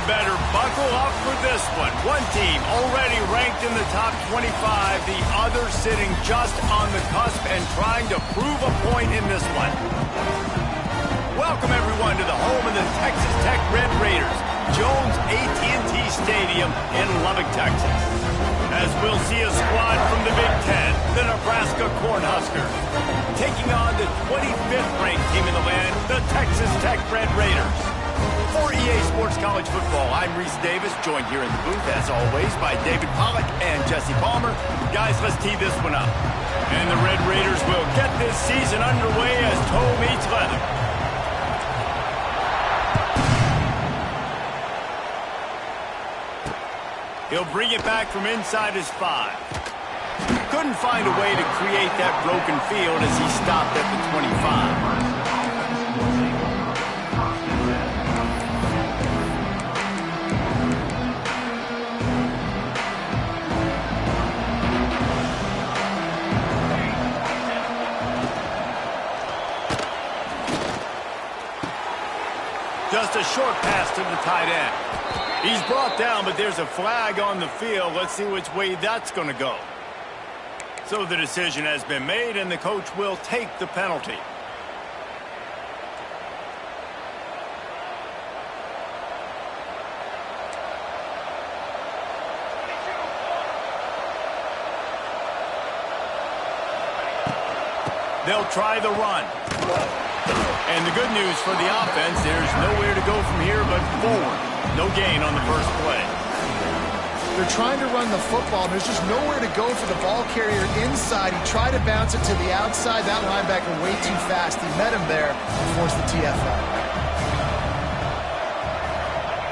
better buckle up for this one. One team already ranked in the top 25, the other sitting just on the cusp and trying to prove a point in this one. Welcome everyone to the home of the Texas Tech Red Raiders, Jones AT&T Stadium in Lubbock, Texas. As we'll see a squad from the Big Ten, the Nebraska Cornhuskers, taking on the 25th ranked team in the land, the Texas Tech Red Raiders. For EA Sports College Football, I'm Reese Davis, joined here in the booth, as always, by David Pollack and Jesse Palmer. Guys, let's tee this one up. And the Red Raiders will get this season underway as toe meets leather. He'll bring it back from inside his 5. Couldn't find a way to create that broken field as he stopped at the 25. Just a short pass to the tight end. He's brought down, but there's a flag on the field. Let's see which way that's going to go. So the decision has been made, and the coach will take the penalty. They'll try the run. And the good news for the offense, there's nowhere to go from here but forward. No gain on the first play. They're trying to run the football. There's just nowhere to go for the ball carrier inside. He tried to bounce it to the outside. That linebacker way too fast. He met him there and forced the TFL.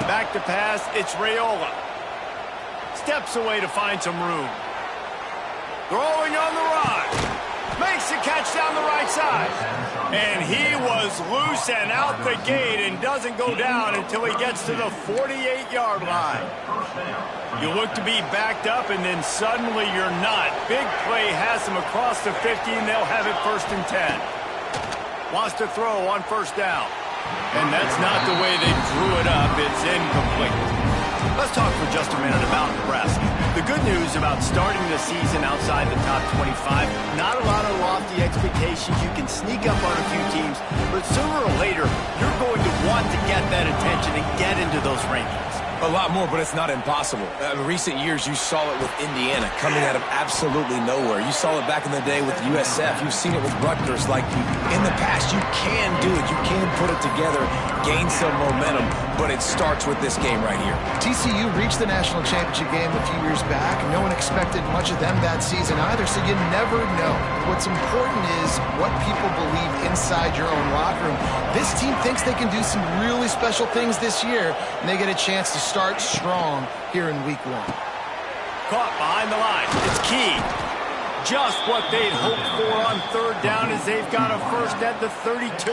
Back to pass, it's Raiola. Steps away to find some room. Throwing on the run. Makes a catch down the right side. And he was loose and out the gate and doesn't go down until he gets to the 48-yard line. You look to be backed up, and then suddenly you're not. Big play has him across the 50, and they'll have it 1st and 10. Wants to throw on 1st down. And that's not the way they drew it up. It's incomplete. Let's talk for just a minute about Nebraska. The good news about starting the season outside the top 25, not a lot of lofty expectations. You can sneak up on a few teams, but sooner or later, you're going to want to get that attention and get into those rankings. A lot more, but it's not impossible. In recent years, you saw it with Indiana coming out of absolutely nowhere. You saw it back in the day with USF. You've seen it with Rutgers. Like, in the past, you can do it. You can put it together, gain some momentum, but it starts with this game right here. TCU reached the national championship game a few years back. No one expected much of them that season either, so you never know. What's important is what people believe inside your own locker room. This team thinks they can do some really special things this year, and they get a chance to start strong here in week 1. Caught behind the line. It's key. Just what they'd hoped for on 3rd down as they've got a first at the 32.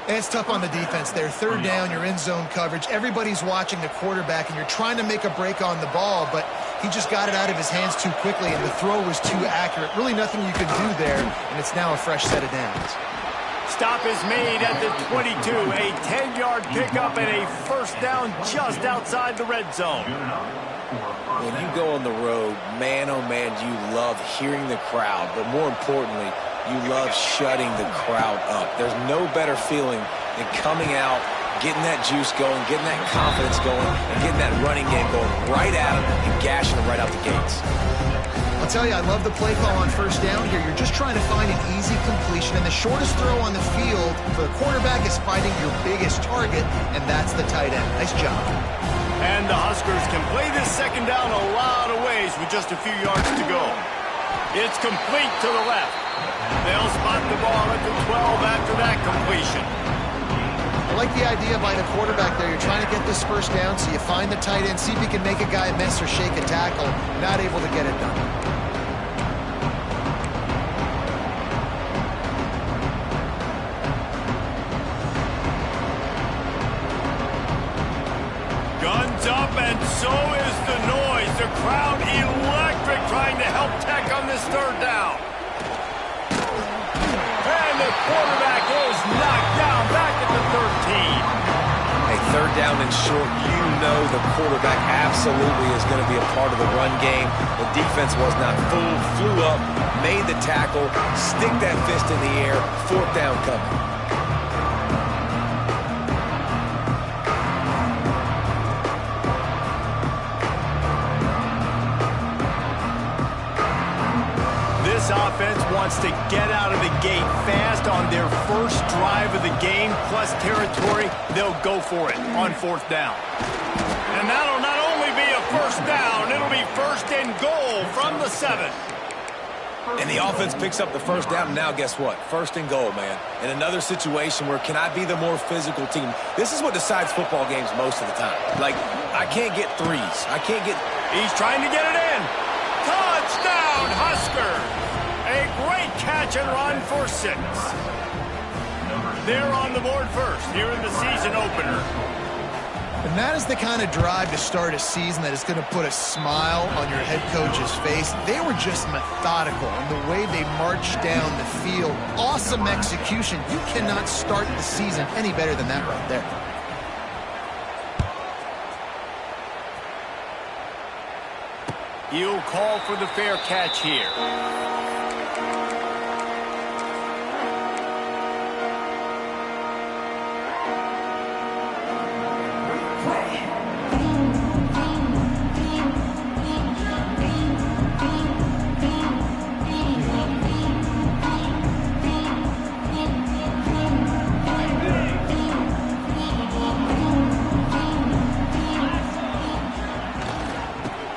And it's tough on the defense there. 3rd down, you're in zone coverage. Everybody's watching the quarterback, and you're trying to make a break on the ball, but he just got it out of his hands too quickly, and the throw was too accurate. Really nothing you could do there, and it's now a fresh set of downs. Stop is made at the 22. A 10-yard pickup and a 1st down just outside the red zone. When you go on the road, man, oh man, you love hearing the crowd, but more importantly, you love shutting the crowd up. There's no better feeling than coming out, getting that juice going, getting that confidence going, and getting that running game going right at them and gashing them right out the gates. I'll tell you, I love the play call on 1st down here. You're just trying to find an easy completion, and the shortest throw on the field for the quarterback is finding your biggest target, and that's the tight end. Nice job. And the Huskers can play this 2nd down a lot of ways with just a few yards to go. It's complete to the left. They'll spot the ball at the 12 after that completion. I like the idea by the quarterback there. You're trying to get this 1st down, so you find the tight end, see if you can make a guy miss or shake a tackle. Not able to get it done. Guns up, and so is the noise. The crowd electric, trying to help Tech on this 3rd down. And the quarterback is knocked down back at the 13. Hey, third down and short, you know the quarterback absolutely is going to be a part of the run game. The defense was not fooled, flew up, made the tackle, stick that fist in the air, fourth down coming. This offense wants to get out of the gate fast on their first drive of the game, plus territory. They'll go for it on fourth down. And that'll not only be a first down, it'll be first and goal from the 7. And the offense picks up the first down, and now guess what? First and goal, man. In another situation where can I be the more physical team? This is what decides football games most of the time. Like, I can't get threes. I can't get... He's trying to get it in. Touchdown, Huskers! A great catch and run for 6. They're on the board first here in the season opener. And that is the kind of drive to start a season that is going to put a smile on your head coach's face. They were just methodical in the way they marched down the field. Awesome execution. You cannot start the season any better than that right there. He'll call for the fair catch here.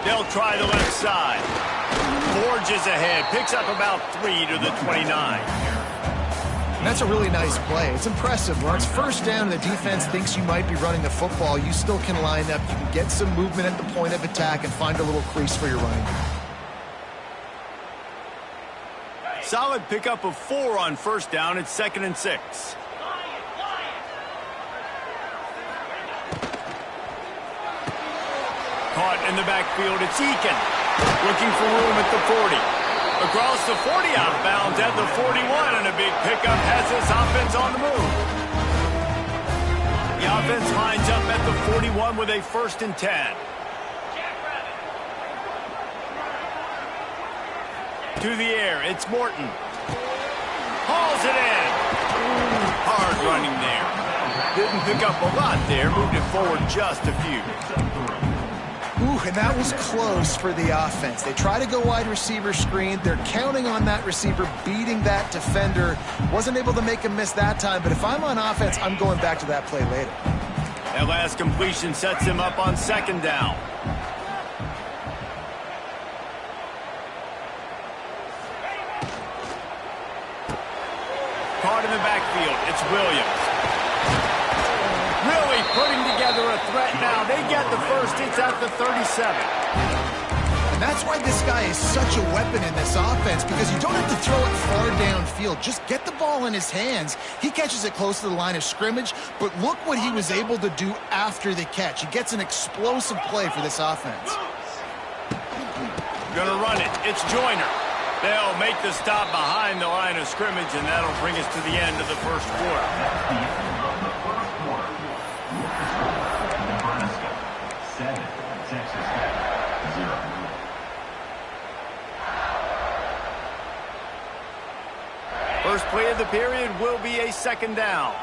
They'll try the left side. Forges ahead. Picks up about 3 to the 29. And that's a really nice play. It's impressive. When it's first down and the defense thinks you might be running the football, you still can line up. You can get some movement at the point of attack and find a little crease for your running. Solid pickup of 4 on first down. It's 2nd and 6. Caught in the backfield, it's Eakin. Looking for room at the 40. Across the 40, out of bounds at the 41, and a big pickup has this offense on the move. The offense lines up at the 41 with a 1st and 10. To the air, it's Morton. Hauls it in. Hard running there. Didn't pick up a lot there, moved it forward just a few. Ooh, and that was close for the offense. They try to go wide receiver screen. They're counting on that receiver beating that defender. Wasn't able to make him miss that time, but if I'm on offense, I'm going back to that play later. That last completion sets him up on 2nd down. Caught in the backfield, it's Williams. Really putting together a threat now. They get the first. It's at the 37. And that's why this guy is such a weapon in this offense, because you don't have to throw it far downfield. Just get the ball in his hands. He catches it close to the line of scrimmage, but look what he was able to do after the catch. He gets an explosive play for this offense. Gonna run it. It's Joyner. They'll make the stop behind the line of scrimmage, and that'll bring us to the end of the first quarter. First play of the period will be a 2nd down.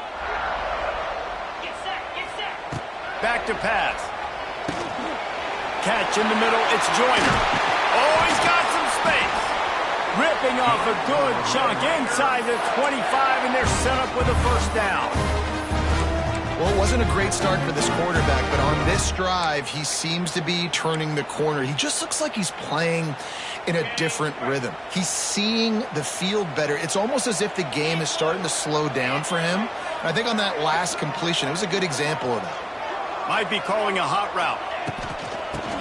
Get set. Back to pass. Catch in the middle, it's Joyner. Oh, he's got some space. Ripping off a good chunk inside the 25, and they're set up with a first down. Well, it wasn't a great start for this quarterback, but on this drive, he seems to be turning the corner. He just looks like he's playing in a different rhythm. He's seeing the field better. It's almost as if the game is starting to slow down for him. And I think on that last completion, it was a good example of that. Might be calling a hot route.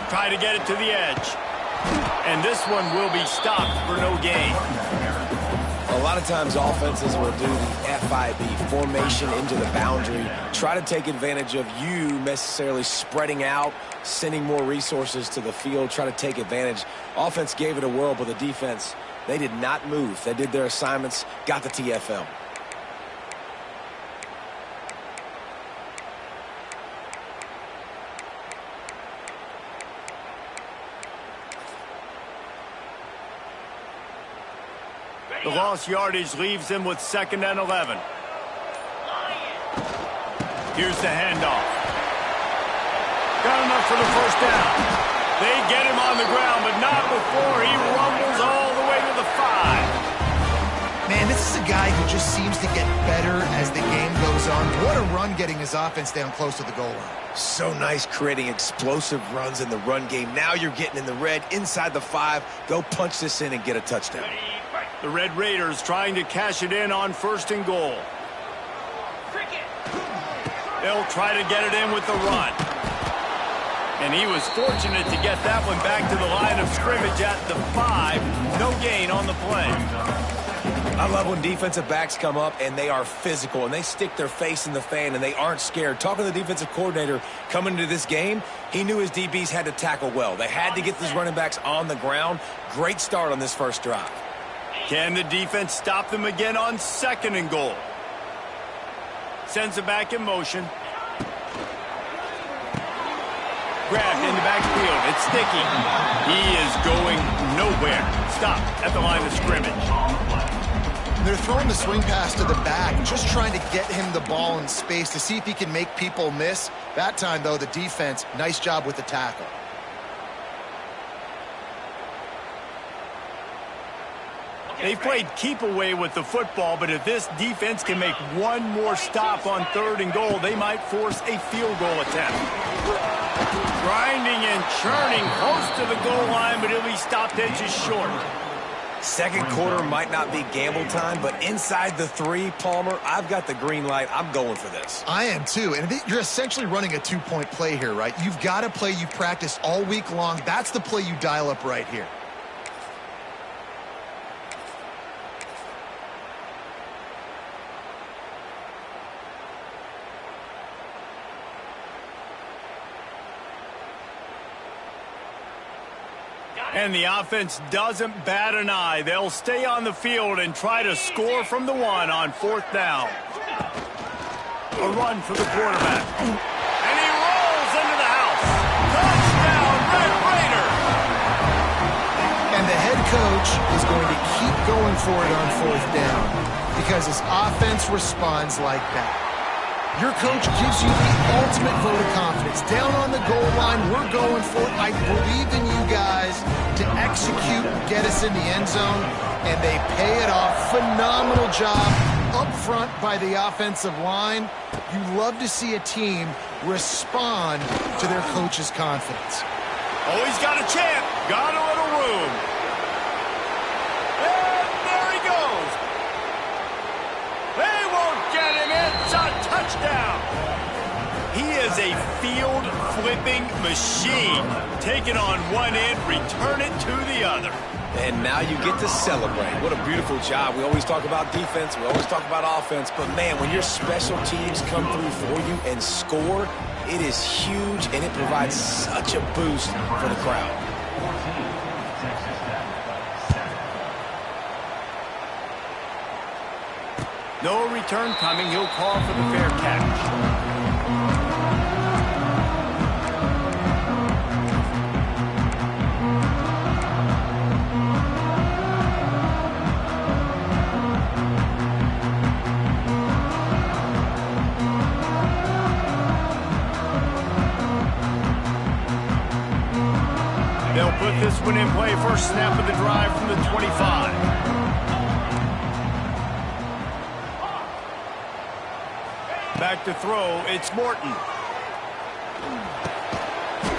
Try to get it to the edge. And this one will be stopped for no gain. A lot of times offenses will do the FIB, formation into the boundary, try to take advantage of you necessarily spreading out, sending more resources to the field, try to take advantage. Offense gave it a whirl, but the defense, they did not move. They did their assignments, got the TFL. The lost yardage leaves them with 2nd and 11. Here's the handoff. Got enough for the first down. They get him on the ground, but not before he rumbles all the way to the 5. Man, this is a guy who just seems to get better as the game goes on. What a run getting his offense down close to the goal line. So nice creating explosive runs in the run game. Now you're getting in the red, inside the 5. Go punch this in and get a touchdown. The Red Raiders trying to cash it in on 1st and goal. They'll try to get it in with the run. And he was fortunate to get that one back to the line of scrimmage at the 5. No gain on the play. I love when defensive backs come up and they are physical and they stick their face in the fan and they aren't scared. Talking to the defensive coordinator coming into this game, he knew his DBs had to tackle well. They had to get these running backs on the ground. Great start on this first drive. Can the defense stop them again on 2nd and goal? Sends it back in motion. Grabbed in the backfield. It's sticky. He is going nowhere. Stop at the line of scrimmage. They're throwing the swing pass to the back, just trying to get him the ball in space to see if he can make people miss. That time, though, the defense, nice job with the tackle. They played keep away with the football, but if this defense can make one more stop on 3rd and goal, they might force a field goal attempt. Grinding and churning close to the goal line, but he'll be stopped edges short. Second quarter might not be gamble time, but inside the 3, Palmer, I've got the green light. I'm going for this. I am too, and you're essentially running a 2-point play here, right? You've got a play you practice all week long. That's the play you dial up right here. And the offense doesn't bat an eye. They'll stay on the field and try to score from the 1 on 4th down. A run for the quarterback. And he rolls into the house. Touchdown, Red Raider! And the head coach is going to keep going for it on 4th down because his offense responds like that. Your coach gives you the ultimate vote of confidence. Down on the goal line, we're going for it. I believe in you guys to execute and get us in the end zone, and they pay it off. Phenomenal job up front by the offensive line. You love to see a team respond to their coach's confidence. Oh, he's got a chance. Got a little room. And there he goes. They won't get him. It's a touchdown. He is a field-flipping machine. Take it on one end, return it to the other. And now you get to celebrate. What a beautiful job. We always talk about defense. We always talk about offense. But, man, when your special teams come through for you and score, it is huge, and it provides such a boost for the crowd. No return coming. He'll call for the fair catch. They'll put this one in play. First snap of the drive from the 25. Back to throw, it's Morton.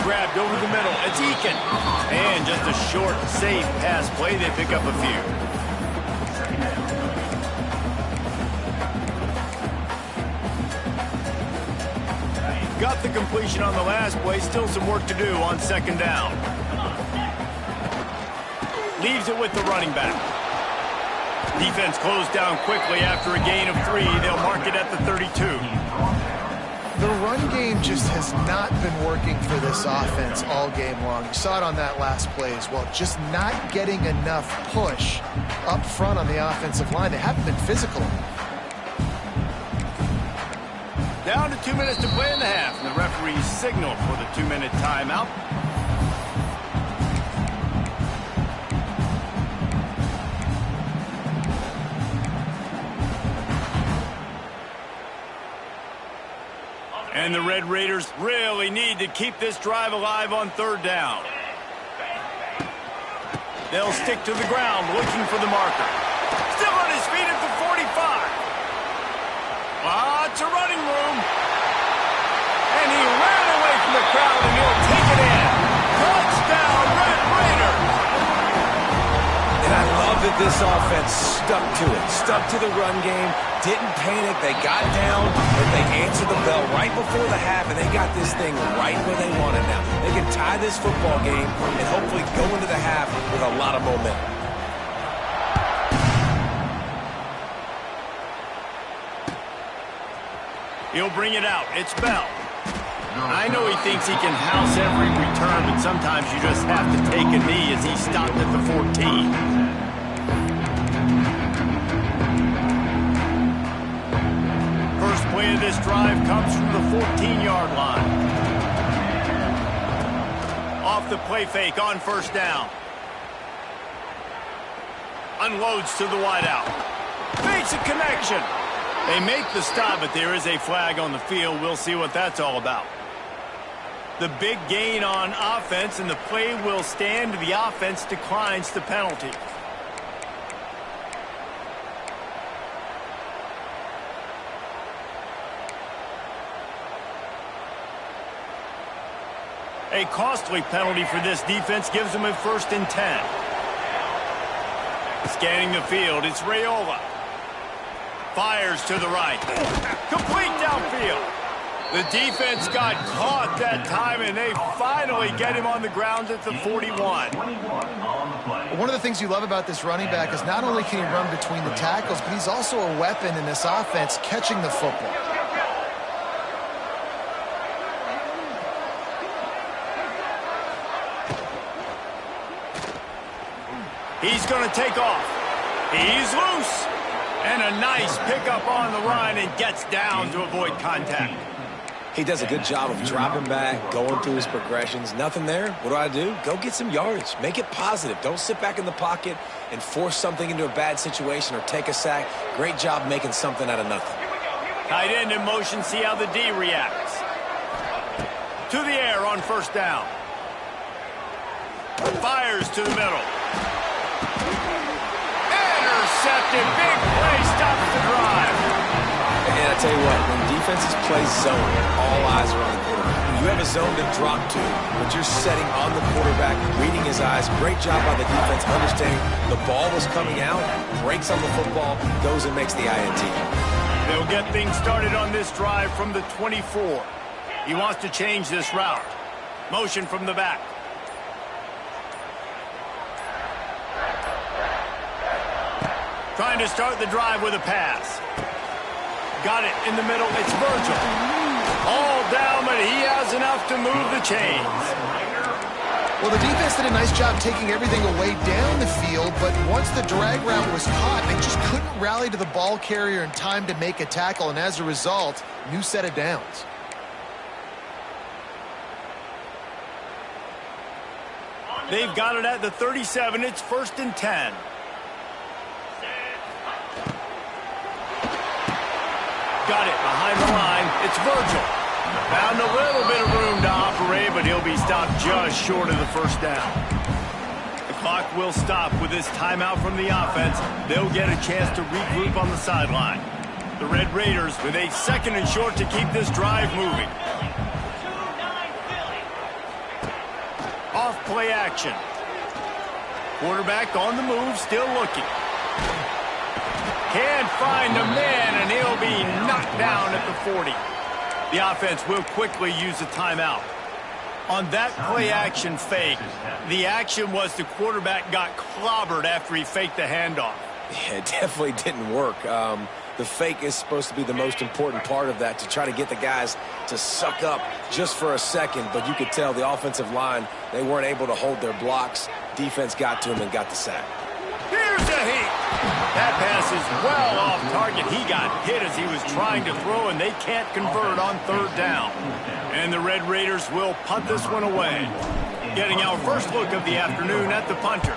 Grabbed over the middle, it's Eakin. And just a short, safe pass play, they pick up a few. Got the completion on the last play, still some work to do on second down. Leaves it with the running back. Defense closed down quickly after a gain of 3. They'll mark it at the 32. The run game just has not been working for this offense all game long. You saw it on that last play as well. Just not getting enough push up front on the offensive line. They haven't been physical enough. Down to 2 minutes to play in the half. And the referee signaled for the 2-minute timeout. And the Red Raiders really need to keep this drive alive on third down. They'll stick to the ground looking for the marker. Still on his feet at the 45. Lots of running room. And he ran away from the crowd, and he'll take it in. Touchdown, Red Raiders! And I love that this offense stuck to it, stuck to the run game, didn't panic. They got down, and they answered the bell right before the half, and they got this thing right where they want it now. They can tie this football game and hopefully go into the half with a lot of momentum. He'll bring it out. It's Bell. I know he thinks he can house every return, but sometimes you just have to take a knee as he stopped at the 14. First play of this drive comes from the 14-yard line. Off the play fake on first down. Unloads to the wideout. Makes a connection. They make the stop, but there is a flag on the field. We'll see what that's all about. The big gain on offense, and the play will stand. The offense declines the penalty. A costly penalty for this defense gives them a 1st and 10. Scanning the field, it's Raiola. Fires to the right. Complete downfield. The defense got caught that time, and they finally get him on the ground at the 41. One of the things you love about this running back is not only can he run between the tackles, but he's also a weapon in this offense catching the football. He's going to take off. He's loose. And a nice pickup on the run, and gets down to avoid contact. He does a good job of dropping back, going through his progressions. Nothing there. What do? Go get some yardage. Make it positive. Don't sit back in the pocket and force something into a bad situation or take a sack. Great job making something out of nothing. Tight end in motion. See how the D reacts. To the air on first down. Fires to the middle. Intercepted. Big play. Stops the drive. And I tell you what, when defenses play zone, all eyes are on the quarterback. You have a zone to drop to, but you're setting on the quarterback, reading his eyes. Great job by the defense, understanding the ball was coming out, breaks on the football, goes and makes the INT. They'll get things started on this drive from the 24. He wants to change this route. Motion from the back. Trying to start the drive with a pass. Got it in the middle. It's Virgil. All down, but he has enough to move the chains. Well, the defense did a nice job taking everything away down the field, but once the drag route was caught, they just couldn't rally to the ball carrier in time to make a tackle, and as a result, new set of downs. They've got it at the 37. It's 1st and 10. Got it behind the line. It's Virgil. Found a little bit of room to operate, but he'll be stopped just short of the first down. The clock will stop with this timeout from the offense. They'll get a chance to regroup on the sideline. The Red Raiders with a 2nd and short to keep this drive moving. Off play action. Quarterback on the move, still looking. Can't find a man, and he'll be knocked down at the 40. The offense will quickly use a timeout. On that play action fake, the action was the quarterback got clobbered after he faked the handoff. Yeah, it definitely didn't work. The fake is supposed to be the most important part of that, to try to get the guys to suck up just for a second. But you could tell the offensive line, they weren't able to hold their blocks. Defense got to him and got the sack. Here's a heat. That pass is well off target. He got hit as he was trying to throw, and they can't convert on third down. And the Red Raiders will punt this one away. Getting our first look of the afternoon at the punter.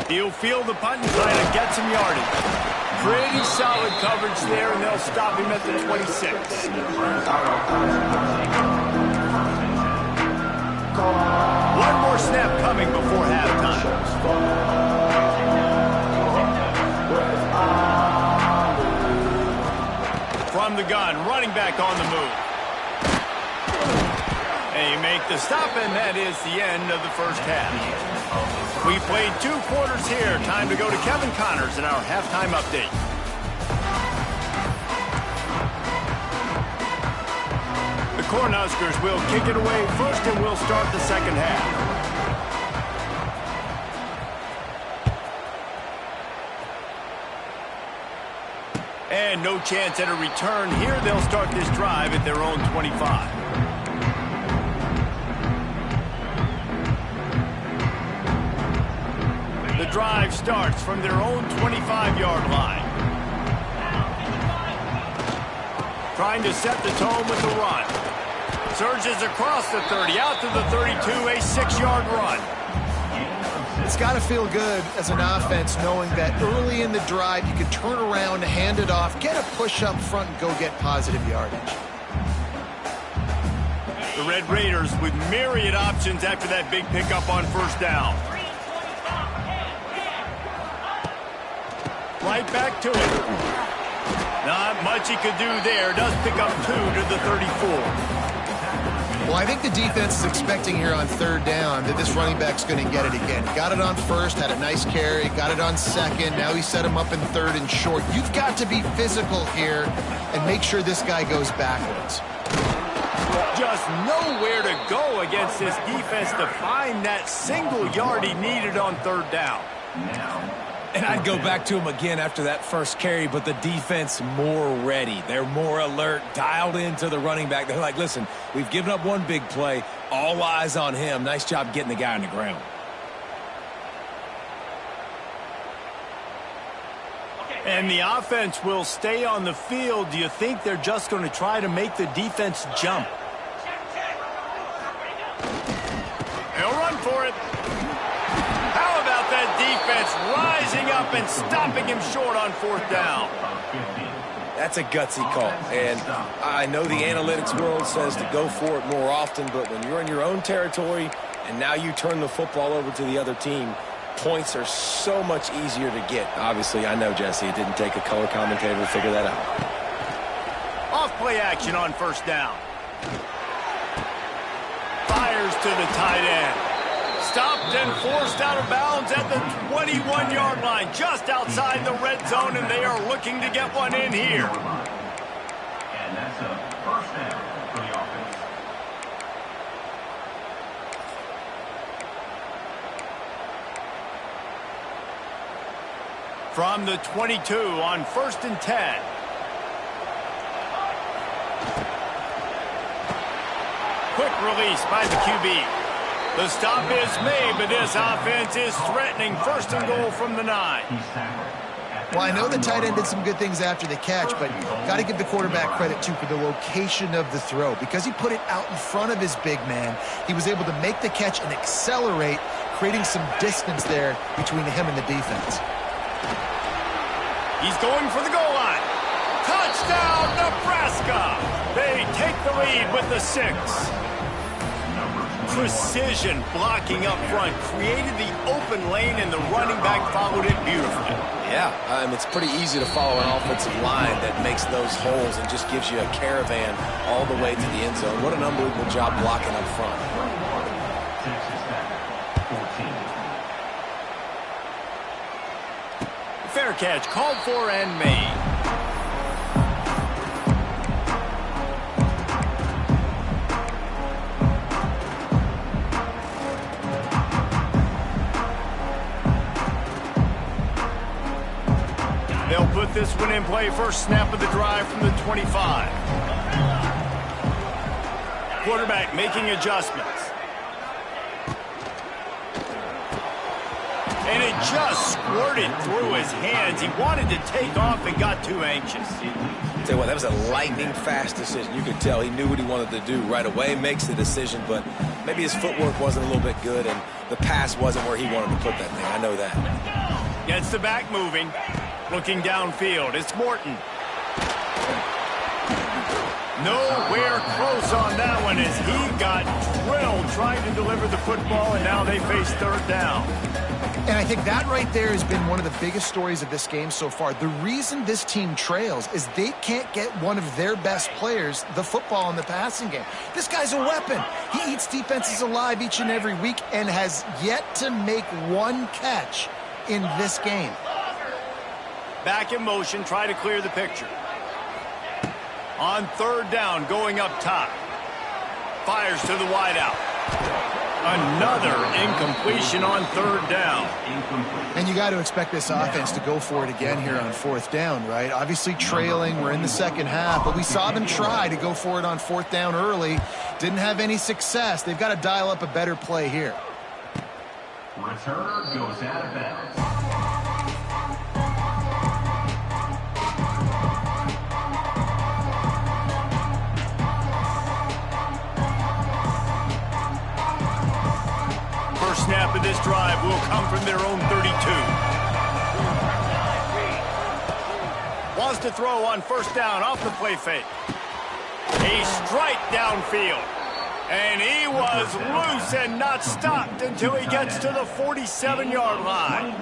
He'll field the punt and try to get some yardage. Pretty solid coverage there, and they'll stop him at the 26. One more snap coming before halftime. From the gun, running back on the move. And you make the stop, and that is the end of the first half. We played 2 quarters here. Time to go to Kevin Connors in our halftime update. The Cornhuskers will kick it away first, and we'll start the second half. And no chance at a return here. They'll start this drive at their own 25. The drive starts from their own 25-yard line. Trying to set the tone with the run. Surges across the 30, out to the 32, a 6-yard run. It's got to feel good as an offense knowing that early in the drive you can turn around, hand it off, get a push up front, and go get positive yardage. The Red Raiders with myriad options after that big pickup on first down. Right back to it. Not much he could do there. Does pick up 2 to the 34. Well, I think the defense is expecting here on third down that this running back's going to get it again. Got it on first, had a nice carry, got it on second. Now he set him up in third and short. You've got to be physical here and make sure this guy goes backwards. Just nowhere to go against this defense to find that single yard he needed on third down. And I'd go back to him again after that first carry, but the defense more ready. They're more alert, dialed into the running back. They're like, listen, we've given up one big play. All eyes on him. Nice job getting the guy on the ground. And the offense will stay on the field. Do you think they're just going to try to make the defense jump? He'll run for it. How about that defense rising up and stopping him short on fourth down? That's a gutsy call. And I know the analytics world says to go for it more often, but when you're in your own territory and now you turn the football over to the other team, points are so much easier to get. Obviously, I know, Jesse, it didn't take a color commentator to figure that out. Off play action on first down. Fires to the tight end. Stopped and forced out of bounds at the 21-yard line, just outside the red zone, and they are looking to get one in here. And that's a first down for the offense. From the 22 on 1st and 10. Quick release by the QB. The stop is made, but this offense is threatening. 1st and goal from the 9. Well, I know the tight end did some good things after the catch, but got to give the quarterback credit, too, for the location of the throw. Because he put it out in front of his big man, he was able to make the catch and accelerate, creating some distance there between him and the defense. He's going for the goal line. Touchdown, Nebraska! They take the lead with the 6. Precision blocking up front created the open lane, and the running back followed it beautifully. Yeah, it's pretty easy to follow an offensive line that makes those holes and just gives you a caravan all the way to the end zone. What an unbelievable job blocking up front. Fair catch called for and made. They'll put this one in play. First snap of the drive from the 25. Quarterback making adjustments. And it just squirted through his hands. He wanted to take off and got too anxious. Tell you what, that was a lightning-fast decision. You could tell he knew what he wanted to do right away, makes the decision, but maybe his footwork wasn't a little bit good, and the pass wasn't where he wanted to put that thing. I know that. Gets the back moving. Looking downfield, it's Morton. Nowhere close on that one as he got drilled trying to deliver the football, and now they face third down. And I think that right there has been one of the biggest stories of this game so far. The reason this team trails is they can't get one of their best players the football in the passing game. This guy's a weapon. He eats defenses alive each and every week and has yet to make one catch in this game. Back in motion, try to clear the picture. On third down, going up top. Fires to the wideout. Another incompletion on third down. And you got to expect this offense to go for it again here on fourth down, right? Obviously trailing, we're in the second half, but we saw them try to go for it on fourth down early. Didn't have any success. They've got to dial up a better play here. Returner goes out of bounds. First snap of this drive will come from their own 32. Wants to throw on first down off the play fake. A strike downfield. And he was loose and not stopped until he gets to the 47-yard line.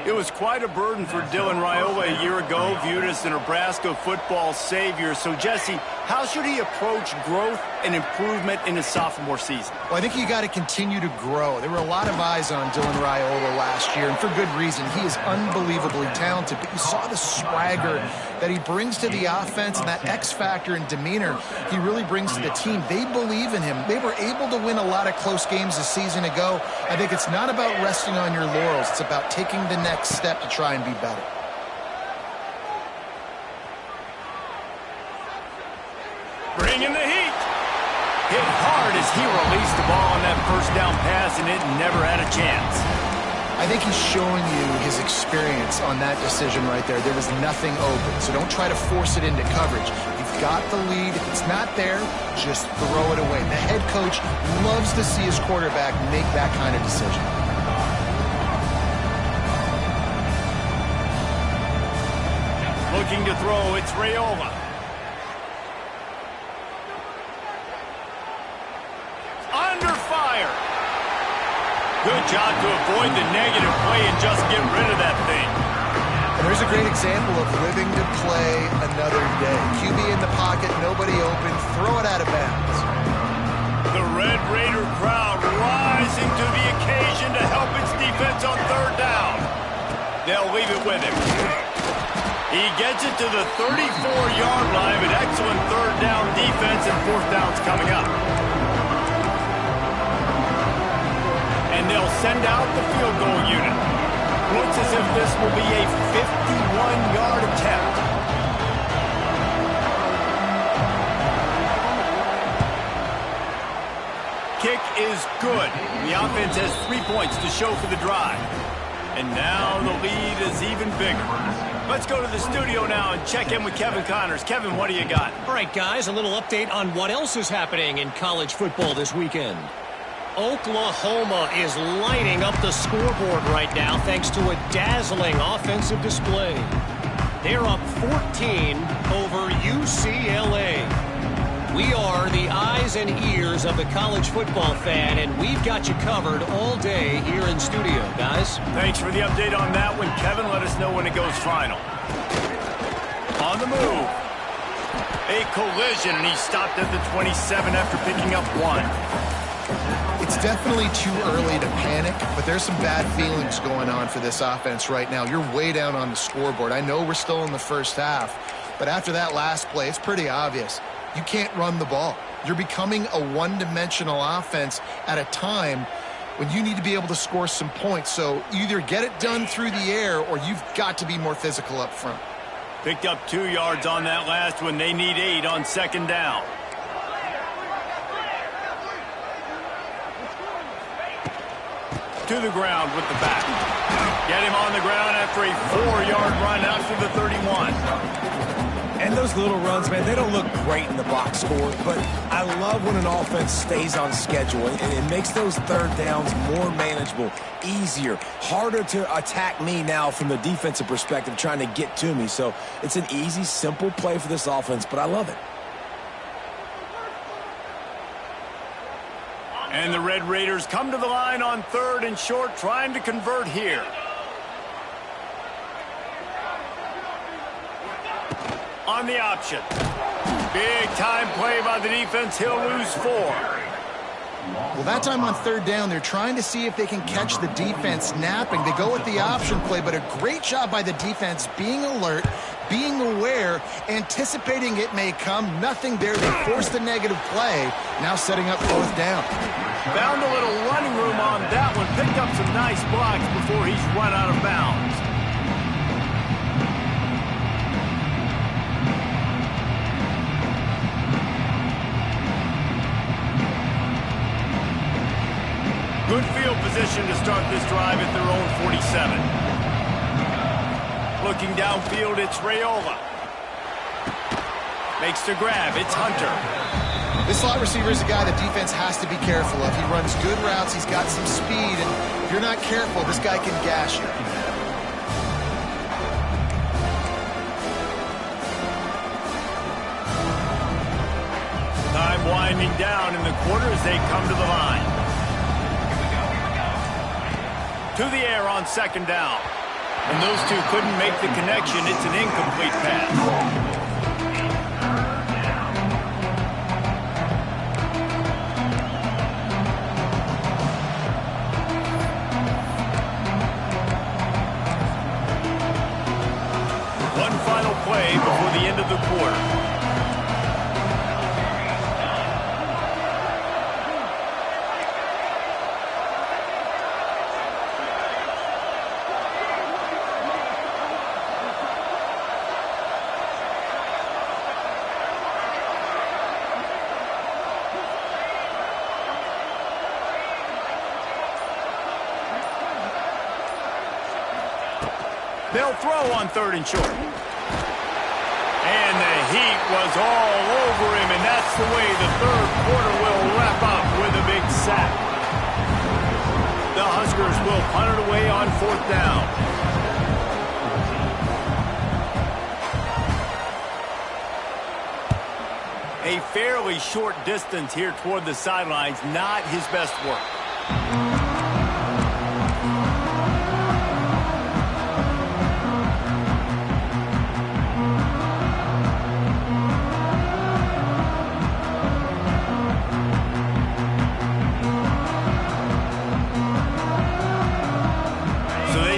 It was quite a burden for Dylan Raiola a year ago, viewed as the Nebraska football savior. So, Jesse, how should he approach growth and improvement in his sophomore season? Well, I think you got to continue to grow. There were a lot of eyes on Dylan Raiola last year, and for good reason. He is unbelievably talented, but you saw the swagger that he brings to the offense and that X factor and demeanor he really brings to the team. They believe in him. They were able to win a lot of close games a season ago. I think it's not about resting on your laurels. It's about taking the next step to try and be better. Bringing the heat. Hit hard as he released the ball on that first down pass, and it never had a chance. I think he's showing you his experience on that decision right there. There was nothing open, so don't try to force it into coverage. You've got the lead. If it's not there, just throw it away. The head coach loves to see his quarterback make that kind of decision. Looking to throw, it's Raiola. Under fire. Good job to avoid the negative play and just get rid of that thing. And there's a great example of living to play another day. QB in the pocket, nobody open, throw it out of bounds. The Red Raider crowd rising to the occasion to help its defense on third down. They'll leave it with him. He gets it to the 34-yard line with excellent third down defense, and fourth down's coming up. And they'll send out the field goal unit. Looks as if this will be a 51-yard attempt. Kick is good. The offense has 3 points to show for the drive. And now the lead is even bigger. Let's go to the studio now and check in with Kevin Connors. Kevin, what do you got? All right, guys, a little update on what else is happening in college football this weekend. Oklahoma is lighting up the scoreboard right now thanks to a dazzling offensive display. They're up 14 over UCLA. We are the eyes and ears of the college football fan, and we've got you covered all day here in studio, guys. Thanks for the update on that one, Kevin. Let us know when it goes final. On the move. A collision, and he stopped at the 27 after picking up 1. It's definitely too early to panic, but there's some bad feelings going on for this offense right now. You're way down on the scoreboard. I know we're still in the first half, but after that last play, it's pretty obvious. You can't run the ball. You're becoming a one-dimensional offense at a time when you need to be able to score some points. So either get it done through the air or you've got to be more physical up front. Picked up 2 yards on that last one. They need 8 on second down. To the ground with the back. Get him on the ground after a 4-yard run out to the 31. And those little runs, man, they don't look great in the box score, but I love when an offense stays on schedule, and it makes those third downs more manageable, easier, harder to attack me now from the defensive perspective trying to get to me. So it's an easy, simple play for this offense, but I love it. And the Red Raiders come to the line on 3rd and short, trying to convert here. On the option. Big time play by the defense. He'll lose 4. Well, that time on 3rd down, they're trying to see if they can catch the defense napping. They go with the option play, but a great job by the defense being alert, being aware, anticipating it may come. Nothing there. They forced the negative play. Now setting up 4th down. Found a little running room on that one. Picked up some nice blocks before he's run out of bounds. Good field position to start this drive at their own 47. Looking downfield, it's Raiola. Makes the grab, it's Hunter. This slot receiver is a guy the defense has to be careful of. He runs good routes, he's got some speed, and if you're not careful, this guy can gash you. Time winding down in the quarter as they come to the line. To the air on 2nd down. And those two couldn't make the connection. It's an incomplete pass. One final play before the end of the quarter. They'll throw on 3rd and short. And the heat was all over him, and that's the way the 3rd quarter will wrap up with a big sack. The Huskers will punt it away on 4th down. A fairly short distance here toward the sidelines, not his best work.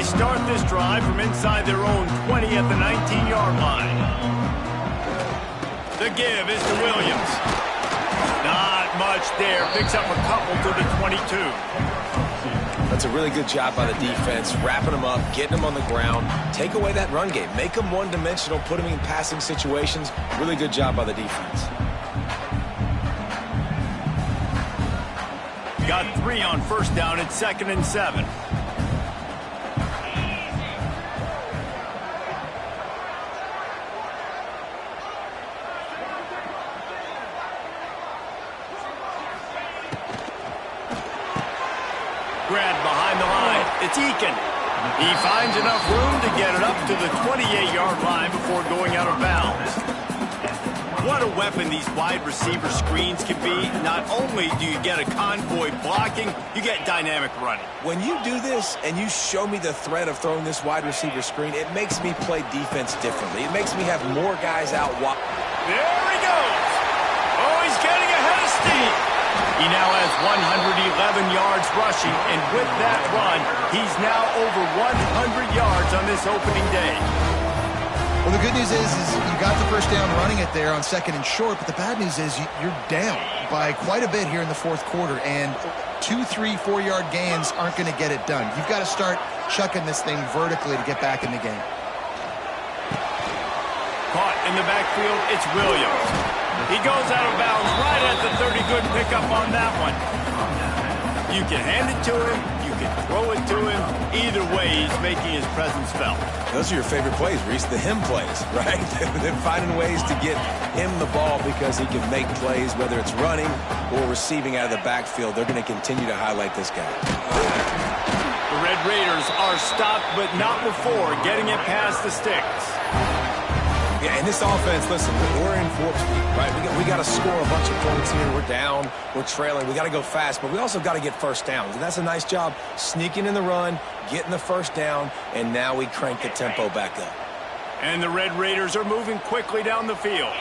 Start this drive from inside their own 20 at the 19-yard line. The give is to Williams. Not much there. Picks up a couple to the 22. That's a really good job by the defense, wrapping them up, getting them on the ground. Take away that run game. Make them one-dimensional, put them in passing situations. Really good job by the defense. Got 3 on 1st down at 2nd and 7. Grab behind the line. It's Eakin. He finds enough room to get it up to the 28-yard line before going out of bounds. What a weapon these wide receiver screens can be. Not only do you get a convoy blocking, you get dynamic running. When you do this and you show me the threat of throwing this wide receiver screen, it makes me play defense differently. It makes me have more guys out wide. There he goes. Oh, he's getting ahead of steam. He now has 111 yards rushing, and with that run, he's now over 100 yards on this opening day. Well, the good news is you got the 1st down running it there on 2nd and short, but the bad news is you're down by quite a bit here in the 4th quarter, and 2, 3, 4-yard gains aren't going to get it done. You've got to start chucking this thing vertically to get back in the game. Caught in the backfield, it's Williams. He goes out of bounds right at the 30. Good pickup on that one. You can hand it to him. You can throw it to him. Either way, he's making his presence felt. Those are your favorite plays, Reese, the him plays, right? They're finding ways to get him the ball because he can make plays, whether it's running or receiving out of the backfield. They're going to continue to highlight this guy. The Red Raiders are stopped, but not before getting it past the sticks. Yeah, and this offense, listen, we're in warp speed, right? We got to score a bunch of points here. We're down, we're trailing. We got to go fast, but we also got to get first downs. And that's a nice job sneaking in the run, getting the first down, and now we crank the tempo back up. And the Red Raiders are moving quickly down the field.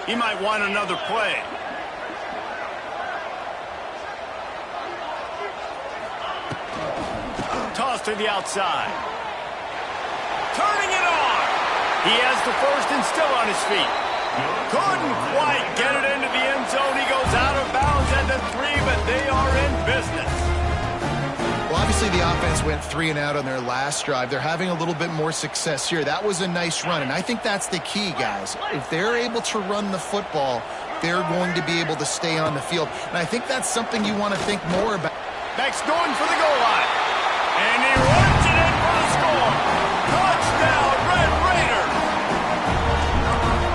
He might want another play. Toss to the outside. Turning it on. He has the first and still on his feet. Couldn't quite get it into the end zone. He goes out of bounds at the 3, but they are in business. Well, obviously the offense went 3 and out on their last drive. They're having a little bit more success here. That was a nice run, and I think that's the key, guys. If they're able to run the football, they're going to be able to stay on the field. And I think that's something you want to think more about. Next, going for the goal line. And he runs it in for the score. Touchdown, Red Raiders.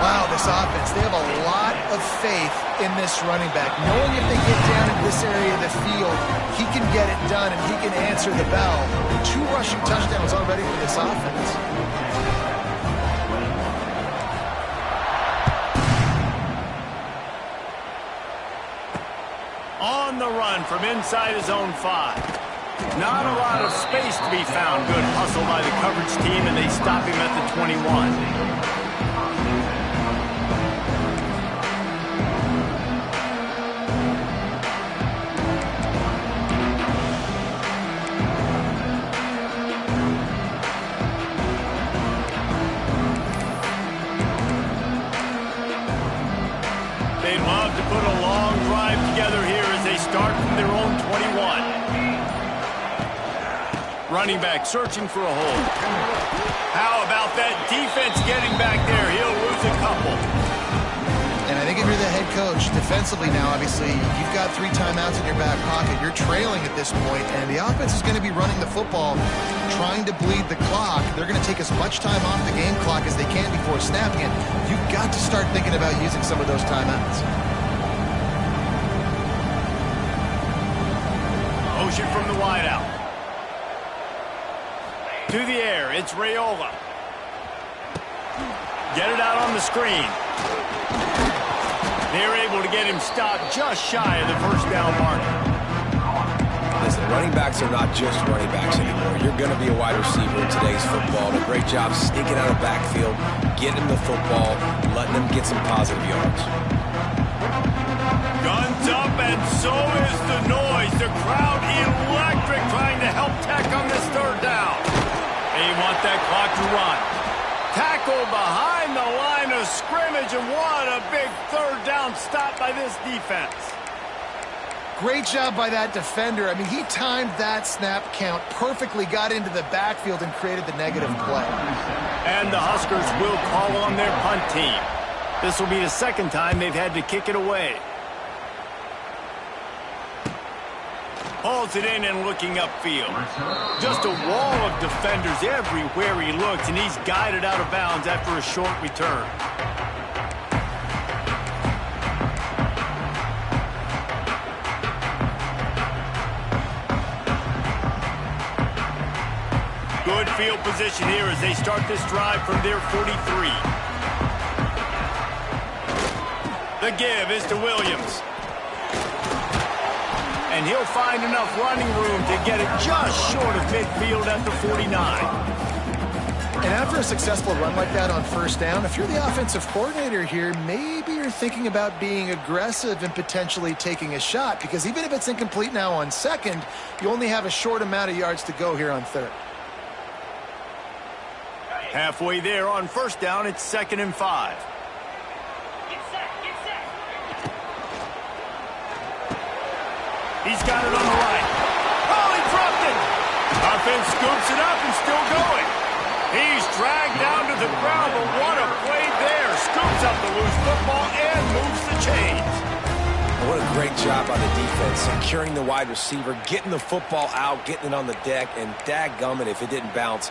Wow, this offense, they have a lot of faith in this running back. Knowing if they get down in this area of the field, he can get it done and he can answer the bell. 2 rushing touchdowns already for this offense. On the run from inside his own 5. Not a lot of space to be found. Good hustle by the coverage team, and they stop him at the 21. They'd love to put a long drive together here as they start from their own 21. Running back searching for a hole. How about that defense getting back there? He'll lose a couple. And I think if you're the head coach, defensively now, obviously, you've got 3 timeouts in your back pocket. You're trailing at this point, and the offense is going to be running the football, trying to bleed the clock. They're going to take as much time off the game clock as they can before snapping it. You've got to start thinking about using some of those timeouts. Motion from the wideout. To the air, it's Raiola. Get it out on the screen. They're able to get him stopped just shy of the first down marker. Listen, running backs are not just running backs anymore. You're going to be a wide receiver in today's football. A great job sneaking out of the backfield, getting him the football, letting him get some positive yards. Guns up, and so is the noise. The crowd electric, trying to help Tech on this 3rd down. They want that clock to run. Tackle behind the line of scrimmage, and what a big 3rd down stop by this defense. Great job by that defender. I mean, he timed that snap count perfectly, got into the backfield, and created the negative play. And the Huskers will call on their punt team. This will be the 2nd time they've had to kick it away. Hauls it in and looking upfield. Just a wall of defenders everywhere he looks, and he's guided out of bounds after a short return. Good field position here as they start this drive from their 43. The give is to Williams. And he'll find enough running room to get it just short of midfield at the 49. And after a successful run like that on 1st down, if you're the offensive coordinator here, maybe you're thinking about being aggressive and potentially taking a shot, because even if it's incomplete now on 2nd, you only have a short amount of yards to go here on 3rd. Halfway there on 1st down, it's 2nd and 5. He's got it on the right. Oh, he dropped it. Offense scoops it up and still going. He's dragged down to the ground, but what a play there. Scoops up the loose football and moves the chains. What a great job by the defense, securing the wide receiver, getting the football out, getting it on the deck, and dadgummit if it didn't bounce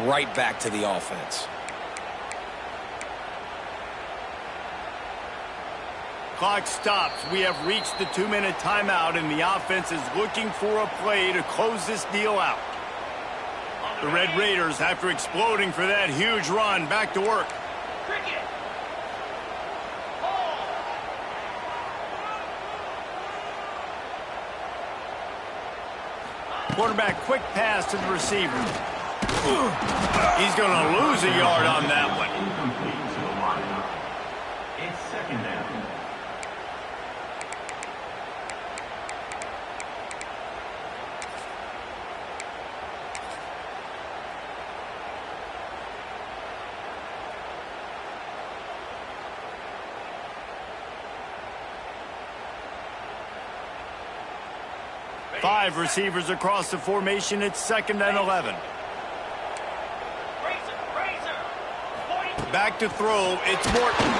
right back to the offense. Clock stops. We have reached the 2-minute timeout, and the offense is looking for a play to close this deal out. The Red Raiders, after exploding for that huge run, back to work. Cricket. Quarterback quick pass to the receiver. He's going to lose a yard on that one. Incomplete to the lineup. It's second down. Five receivers across the formation. It's 2nd and 11. Back to throw. It's Morton.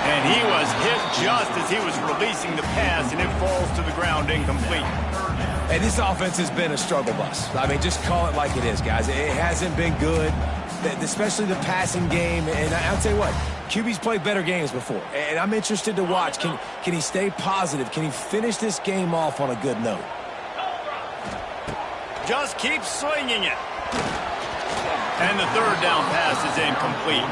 And he was hit just as he was releasing the pass, and it falls to the ground incomplete. And this offense has been a struggle bus. I mean, just call it like it is, guys. It hasn't been good, especially the passing game. And I'll tell you what, QB's played better games before. And I'm interested to watch. Can he stay positive? Can he finish this game off on a good note? Just keep slinging it. And the 3rd down pass is incomplete.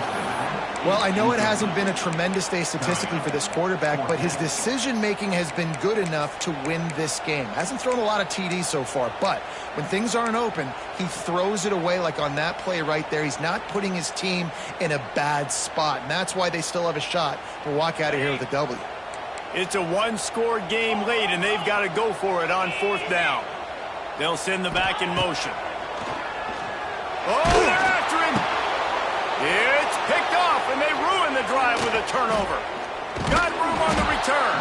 Well, I know it hasn't been a tremendous day statistically for this quarterback, but his decision-making has been good enough to win this game. Hasn't thrown a lot of TDs so far, but when things aren't open, he throws it away like on that play right there. He's not putting his team in a bad spot, and that's why they still have a shot to walk out of here with a W. It's a one-score game late, and they've got to go for it on 4th down. They'll send the back in motion. Oh, they're after him. It's picked off, and they ruin the drive with a turnover. Got room on the return.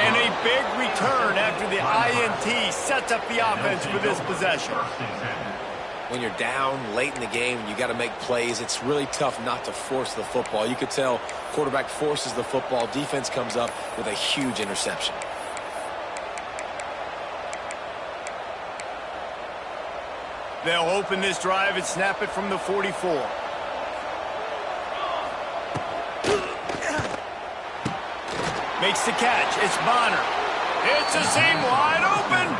And a big return after the INT sets up the offense for this possession. When you're down late in the game and you got to make plays, it's really tough not to force the football. You could tell quarterback forces the football. Defense comes up with a huge interception. They'll open this drive and snap it from the 44. Makes the catch. It's Bonner. It's a seam wide open.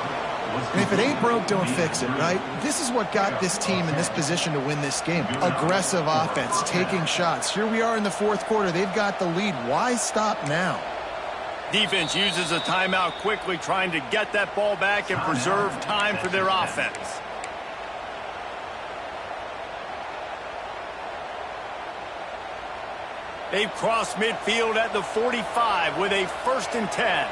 And if it ain't broke, don't fix it, right? This is what got this team in this position to win this game. Aggressive offense, taking shots. Here we are in the 4th quarter. They've got the lead. Why stop now? Defense uses a timeout quickly, trying to get that ball back and preserve time for their offense. They've crossed midfield at the 45 with a 1st and 10.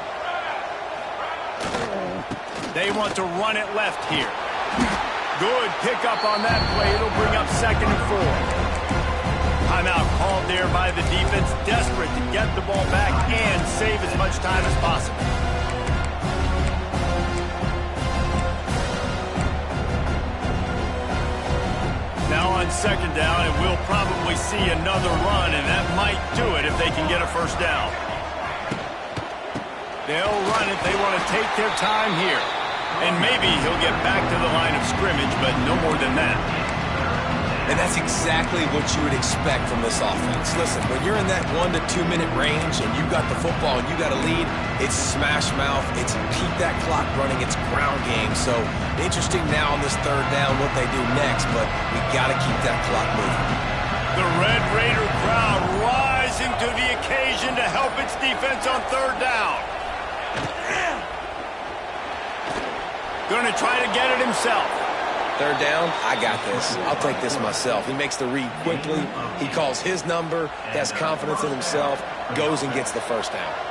They want to run it left here. Good pickup on that play. It'll bring up 2nd and 4. Timeout called there by the defense, desperate to get the ball back and save as much time as possible. Now on 2nd down, and we'll probably see another run, and that might do it if they can get a 1st down. They'll run it. They want to take their time here. And maybe he'll get back to the line of scrimmage, but no more than that. And that's exactly what you would expect from this offense. Listen, when you're in that 1 to 2 minute range and you've got the football and you got a lead, it's smash mouth, it's keep that clock running, it's ground game. So interesting now on this 3rd down what they do next, but we got to keep that clock moving. The Red Raider crowd rising to the occasion to help its defense on 3rd down. Going to try to get it himself. 3rd down, I got this. I'll take this myself. He makes the read quickly. He calls his number, has confidence in himself, goes and gets the 1st down.